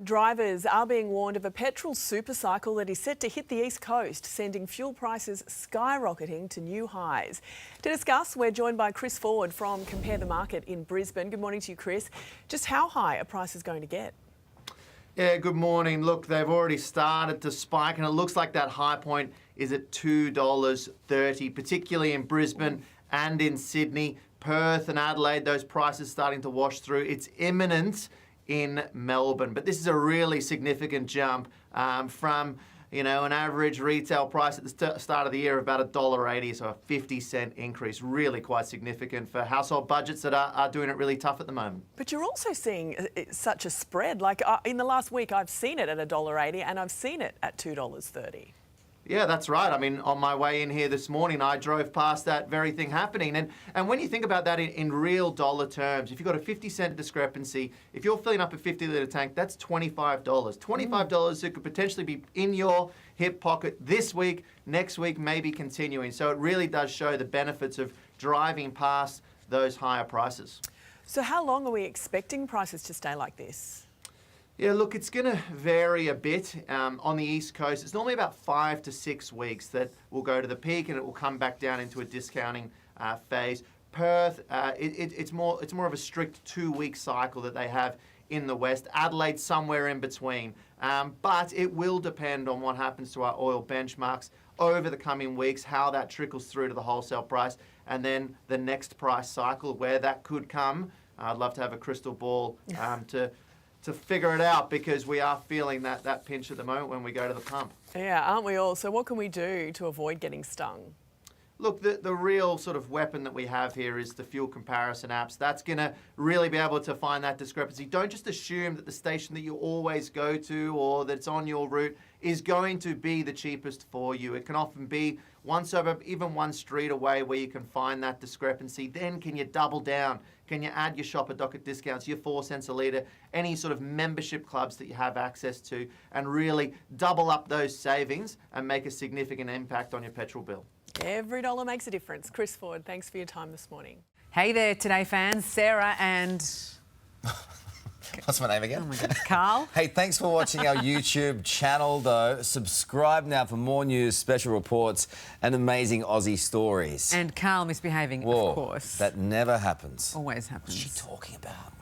Drivers are being warned of a petrol supercycle that is set to hit the east coast, sending fuel prices skyrocketing to new highs. To discuss, we're joined by Chris Ford from Compare the Market in Brisbane. Good morning to you, Chris. Just how high are prices going to get? Yeah, good morning. Look, they've already started to spike and it looks like that high point is at $2.30, particularly in Brisbane and in Sydney. Perth and Adelaide, those prices starting to wash through. It's imminent in Melbourne, but this is a really significant jump from an average retail price at the start of the year of about $1.80, so a 50-cent increase. Really quite significant for household budgets that are doing it really tough at the moment. But you're also seeing such a spread. Like in the last week, I've seen it at $1.80 and I've seen it at $2.30. Yeah, that's right. I mean, on my way in here this morning, I drove past that very thing happening. And when you think about that in real dollar terms, if you've got a 50-cent discrepancy, if you're filling up a 50-litre tank, that's $25. $25 that could potentially be in your hip pocket this week, next week, maybe continuing. So it really does show the benefits of driving past those higher prices. So how long are we expecting prices to stay like this? Yeah, look, it's going to vary a bit on the East Coast. It's normally about 5 to 6 weeks that will go to the peak and it will come back down into a discounting phase. Perth, it's more of a strict 2-week cycle that they have in the West. Adelaide, somewhere in between. But it will depend on what happens to our oil benchmarks over the coming weeks, how that trickles through to the wholesale price, and then the next price cycle, where that could come. I'd love to have a crystal ball to figure it out, because we are feeling that pinch at the moment when we go to the pump. Yeah, aren't we all? So what can we do to avoid getting stung? Look, the real sort of weapon that we have here is the fuel comparison apps. That's going to really be able to find that discrepancy. Don't just assume that the station that you always go to or that's on your route is going to be the cheapest for you. It can often be one suburb, even one street away, where you can find that discrepancy. Then can you double down? Can you add your shopper docket discounts, your 4 cents a litre, any sort of membership clubs that you have access to, and really double up those savings and make a significant impact on your petrol bill? Every dollar makes a difference. Chris Ford, thanks for your time this morning. Hey there, Today fans. Sarah and... What's my name again? Oh my goodness, Carl. Hey, thanks for watching our YouTube channel, though. Subscribe now for more news, special reports and amazing Aussie stories. And Carl misbehaving, Whoa, of course. that never happens. Always happens. What's she talking about?